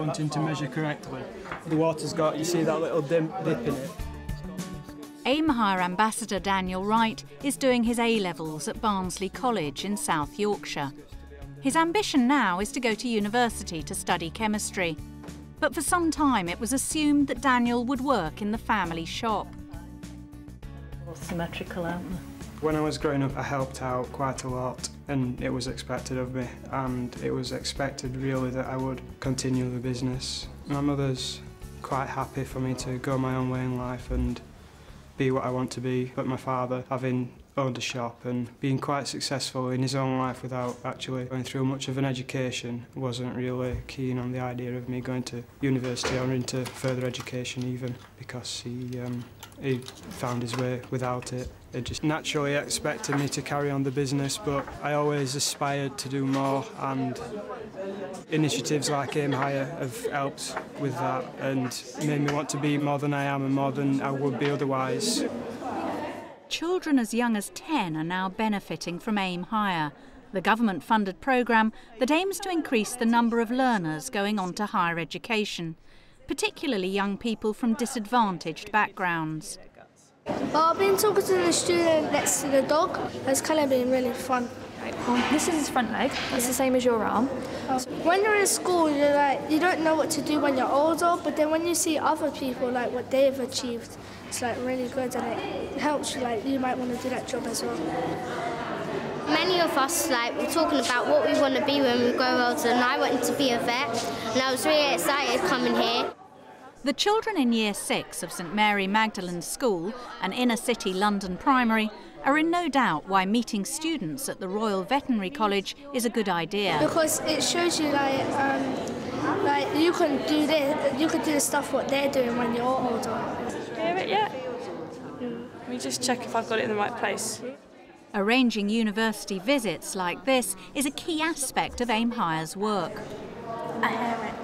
wanting to measure correctly. The water's got, you see that little dip in it. Aim Higher ambassador Daniel Wright is doing his A-levels at Barnsley College in South Yorkshire. His ambition now is to go to university to study chemistry. But for some time it was assumed that Daniel would work in the family shop. All symmetrical, aren't they? When I was growing up, I helped out quite a lot, and it was expected of me, and it was expected really that I would continue the business. My mother's quite happy for me to go my own way in life and be what I want to be, but my father, having owned a shop and being quite successful in his own life without actually going through much of an education, wasn't really keen on the idea of me going to university or into further education even, because he found his way without it. It just naturally expected me to carry on the business, but I always aspired to do more, and initiatives like Aim Higher have helped with that and made me want to be more than I am and more than I would be otherwise. Children as young as 10 are now benefiting from Aim Higher, the government-funded programme that aims to increase the number of learners going on to higher education, particularly young people from disadvantaged backgrounds. Well, I've been talking to the student next to the dog. It's kind of been really fun. This is his front leg. That's the same as your arm. When you're in school, you don't know what to do when you're older, but then when you see other people, like what they've achieved, it's like really good, and it helps you. Like you might want to do that job as well. Many of us were talking about what we want to be when we grow older, and I wanted to be a vet, and I was really excited coming here. The children in Year 6 of St Mary Magdalene's School, an inner-city London primary, are in no doubt why meeting students at the Royal Veterinary College is a good idea. Because it shows you like you can do this, you can do the stuff what they're doing when you're older. Hear it yet? Let me just check if I've got it in the right place. Arranging university visits like this is a key aspect of Aim Higher's work. I hear it.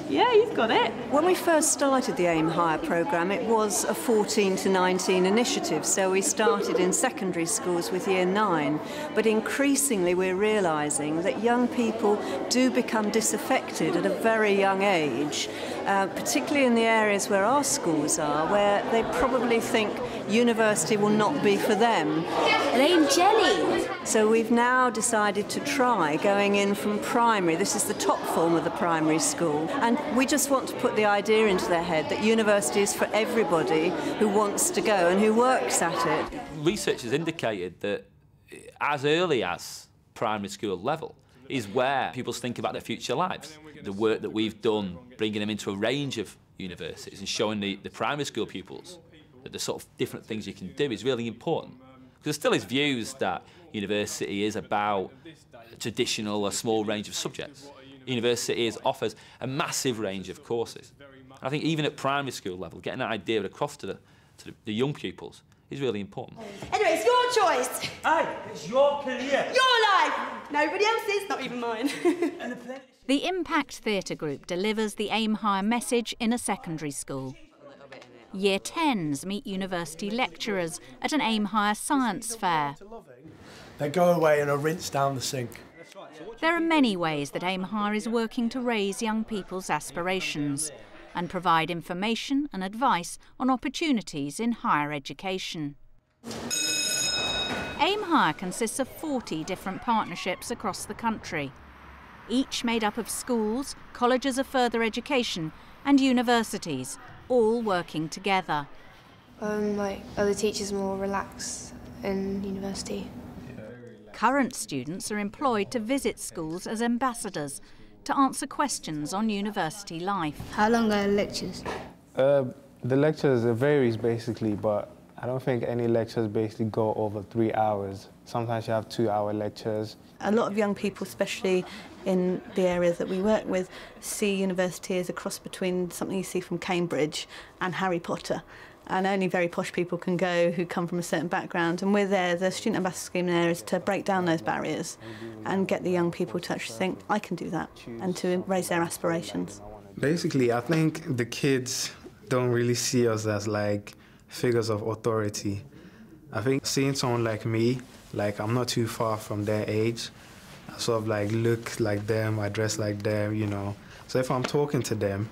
Yeah, you've got it. When we first started the Aim Higher programme, it was a 14 to 19 initiative, so we started in secondary schools with Year 9. But increasingly we're realising that young people do become disaffected at a very young age, particularly in the areas where our schools are, where they probably think university will not be for them. Elaine Jelly! So we've now decided to try going in from primary. This is the top form of the primary school. And we just want to put the idea into their head that university is for everybody who wants to go and who works at it. Research has indicated that as early as primary school level is where people think about their future lives. The work that we've done, bringing them into a range of universities and showing the primary school pupils that the sort of different things you can do is really important. Because there still is views that university is about a traditional, a small range of subjects. University offers a massive range of courses. And I think even at primary school level, getting that idea across to the young pupils is really important. Anyway, it's your choice. Hey, it's your career. Your life. Nobody else's, not even mine. The Impact Theatre Group delivers the Aim Higher message in a secondary school. Year 10s meet university lecturers at an Aim Higher science fair. They go away and are rinsed down the sink. There are many ways that Aim Higher is working to raise young people's aspirations and provide information and advice on opportunities in higher education. Aim Higher consists of 40 different partnerships across the country, each made up of schools, colleges of further education and universities, all working together. Like other teachers more relaxed in university. Current students are employed to visit schools as ambassadors to answer questions on university life. How long are lectures? The lectures varies basically, but I don't think any lectures basically go over 3 hours. Sometimes you have 2-hour lectures. A lot of young people, especially in the areas that we work with, see university as a cross between something you see from Cambridge and Harry Potter. And only very posh people can go who come from a certain background. And we're there, the Student Ambassador Scheme there is to break down those barriers and get the young people to actually think, I can do that, and to raise their aspirations. Basically, I think the kids don't really see us as like figures of authority. I think seeing someone like me, like I'm not too far from their age, I sort of like look like them, I dress like them, you know. So if I'm talking to them,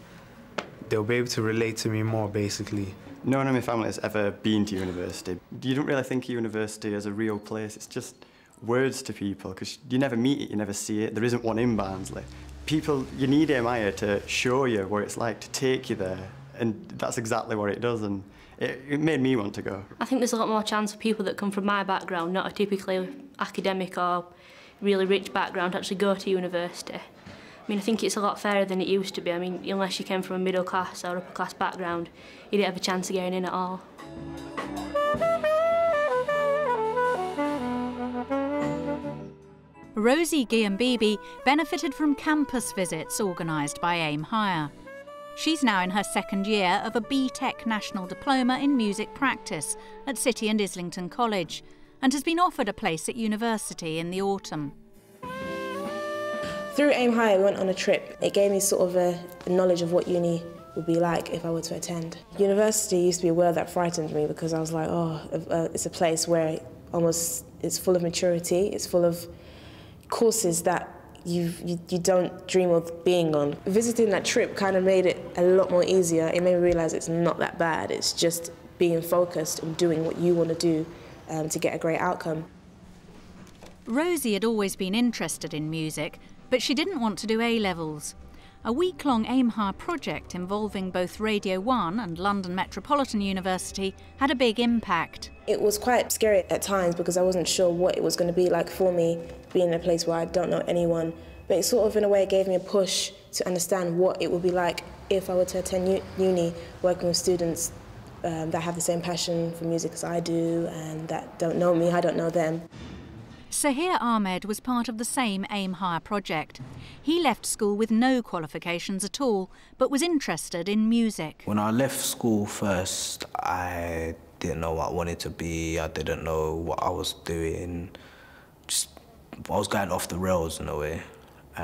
they'll be able to relate to me more, basically. No one in my family has ever been to university. You don't really think of university as a real place. It's just words to people, because you never meet it, you never see it. There isn't one in Barnsley. People, you need aim higher to show you what it's like, to take you there, and that's exactly what it does, and it made me want to go. I think there's a lot more chance for people that come from my background, not a typically academic or really rich background, to actually go to university. I mean, I think it's a lot fairer than it used to be. I mean, unless you came from a middle class or upper class background, you didn't have a chance of getting in at all. Rosie Guillen-Beebe benefited from campus visits organised by Aim Higher. She's now in her second year of a BTEC National Diploma in Music Practice at City and Islington College, and has been offered a place at university in the autumn. Through Aim Higher, we went on a trip. It gave me sort of a knowledge of what uni would be like if I were to attend. University used to be a word that frightened me, because I was like, oh, it's a place where it's full of maturity, it's full of courses that you don't dream of being on. Visiting that trip kind of made it a lot more easier. It made me realise it's not that bad. It's just being focused and doing what you want to do to get a great outcome. Rosie had always been interested in music, but she didn't want to do A-levels. A week-long Aim Higher project involving both Radio 1 and London Metropolitan University had a big impact. It was quite scary at times, because I wasn't sure what it was going to be like for me, being in a place where I don't know anyone. But it sort of, in a way, gave me a push to understand what it would be like if I were to attend uni, working with students that have the same passion for music as I do, and that don't know me, I don't know them. Sahir Ahmed was part of the same Aim Higher project. He left school with no qualifications at all, but was interested in music. When I left school first, I didn't know what I wanted to be, I didn't know what I was doing. I was going off the rails in a way.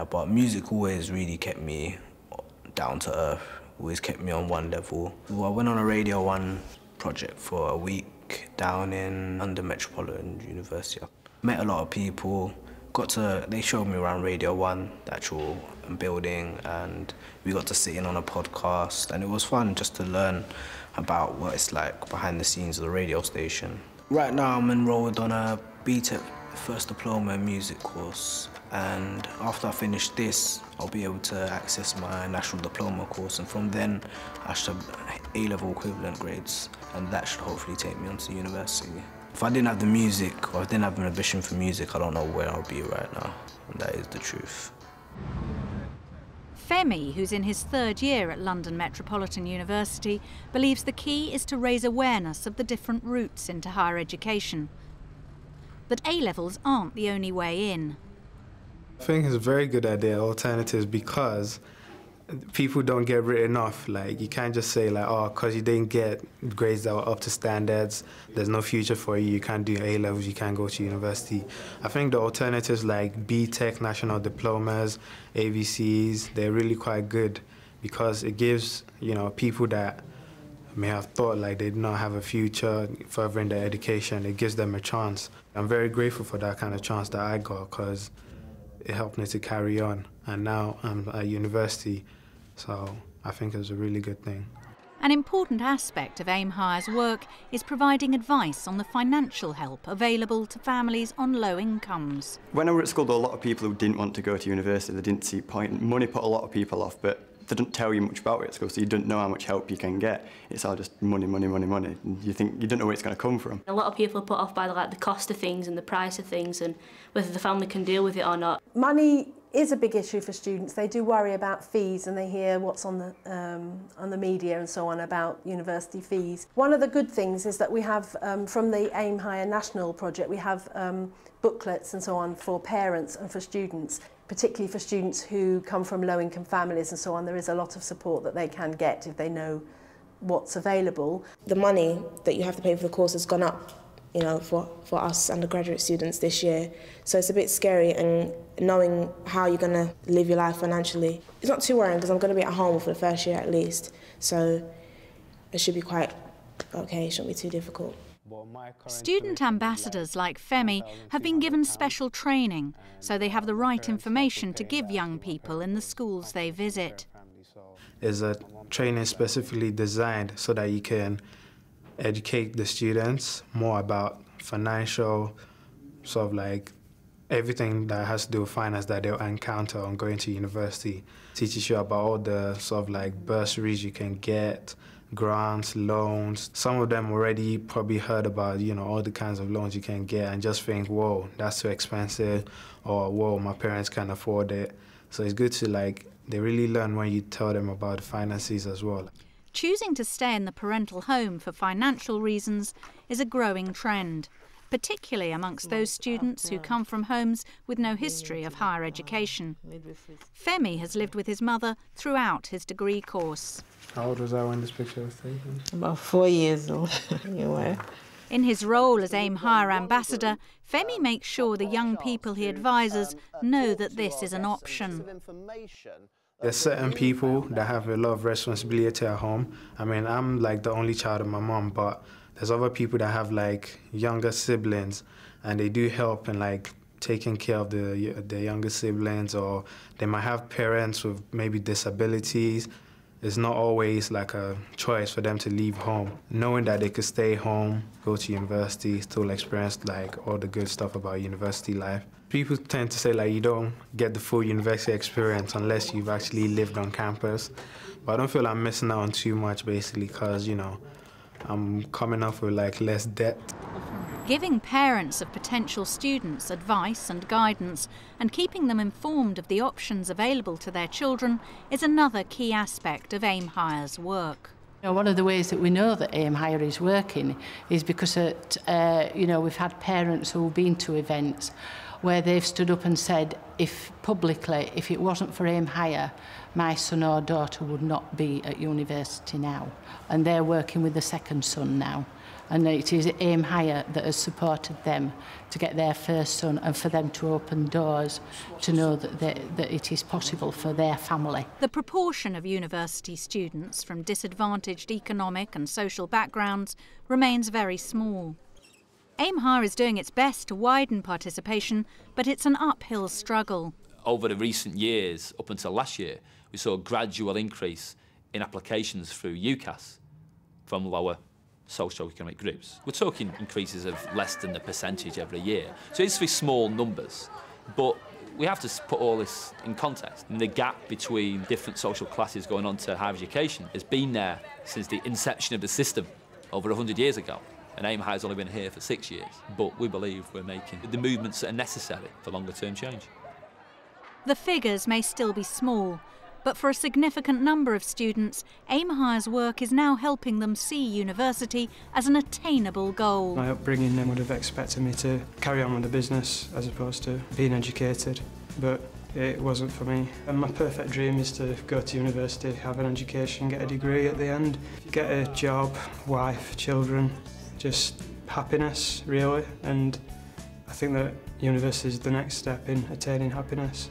But music always really kept me down to earth, always kept me on one level. Well, I went on a Radio 1 project for a week down in London Metropolitan University. Met a lot of people, they showed me around Radio 1, the actual building, and we got to sit in on a podcast, and it was fun just to learn about what it's like behind the scenes of the radio station. Right now I'm enrolled on a BTEC First Diploma in Music course, and after I finish this I'll be able to access my National Diploma course, and from then I should have A-level equivalent grades, and that should hopefully take me on to university. If I didn't have the music, or I didn't have an ambition for music, I don't know where I'll be right now, and that is the truth. Femi, who's in his third year at London Metropolitan University, believes the key is to raise awareness of the different routes into higher education. That A-levels aren't the only way in. I think it's a very good idea, alternatives, because people don't get written off. Like, you can't just say, like, oh, because you didn't get grades that were up to standards, there's no future for you, you can't do A-levels, you can't go to university. I think the alternatives like BTEC National Diplomas, AVCs, they're really quite good, because it gives, people that may have thought like they did not have a future further in their education, it gives them a chance. I'm very grateful for that kind of chance that I got, because it helped me to carry on. And now I'm at university, so I think it's a really good thing. An important aspect of Aim Higher's work is providing advice on the financial help available to families on low incomes. When I was at school, there were a lot of people who didn't want to go to university, they didn't see point. Money put a lot of people off, but they don't tell you much about it at school, so you don't know how much help you can get. It's all just money, money, money, money. And you don't know where it's going to come from. A lot of people are put off by the cost of things and the price of things, and whether the family can deal with it or not. Money is a big issue for students. They do worry about fees, and they hear what's on the media and so on about university fees. One of the good things is that we have, from the Aim Higher National project, we have booklets and so on for parents and for students, particularly for students who come from low-income families and so on. There is a lot of support that they can get if they know what's available. The money that you have to pay for the course has gone up, for us undergraduate students this year. So it's a bit scary, and knowing how you're going to live your life financially. It's not too worrying, because I'm going to be at home for the first year at least. So it should be quite okay, it shouldn't be too difficult. Student ambassadors like Femi have been given special training, so they have the right information to give young people in the schools they visit. Is a training specifically designed so that you can educate the students more about financial, sort of like everything that has to do with finance that they'll encounter on going to university. Teaches you about all the sort of like bursaries you can get, grants, loans. Some of them already probably heard about, you know, all the kinds of loans you can get and just think, whoa, that's too expensive, or whoa, my parents can't afford it. So it's good to like, they really learn when you tell them about the finances as well. Choosing to stay in the parental home for financial reasons is a growing trend, particularly amongst those students who come from homes with no history of higher education. Femi has lived with his mother throughout his degree course. How old was I when this picture was taken? About 4 years old, you were. In his role as AIM Higher Ambassador, Femi makes sure the young people he advises know that this is an option. There's certain people that have a lot of responsibility at home. I mean, I'm like the only child of my mom, but there's other people that have like younger siblings, and they do help in like taking care of the younger siblings, or they might have parents with maybe disabilities. It's not always like a choice for them to leave home. Knowing that they could stay home, go to university, still experience like all the good stuff about university life. People tend to say like you don't get the full university experience unless you've actually lived on campus. But I don't feel I'm missing out on too much basically because, you know, I'm coming off with like less debt. Giving parents of potential students advice and guidance and keeping them informed of the options available to their children is another key aspect of AIM Higher's work. One of the ways that we know that AIM Higher is working is because we've had parents who've been to events where they've stood up and said, if it wasn't for AIM Higher, my son or daughter would not be at university now. And they're working with the second son now. And it is AIM Higher that has supported them to get their first son and for them to open doors to know that it is possible for their family. The proportion of university students from disadvantaged economic and social backgrounds remains very small. AIM Higher is doing its best to widen participation, but it's an uphill struggle. Over the recent years, up until last year, we saw a gradual increase in applications through UCAS from lower socio-economic groups. We're talking increases of less than a percentage every year. So it's very small numbers, but we have to put all this in context. And the gap between different social classes going on to higher education has been there since the inception of the system over 100 years ago. And AIM Higher has only been here for 6 years, but we believe we're making the movements that are necessary for longer-term change. The figures may still be small, but for a significant number of students, AIM Higher's work is now helping them see university as an attainable goal. My upbringing would have expected me to carry on with the business as opposed to being educated, but it wasn't for me. And my perfect dream is to go to university, have an education, get a degree at the end, get a job, wife, children, just happiness, really. And I think that university is the next step in attaining happiness.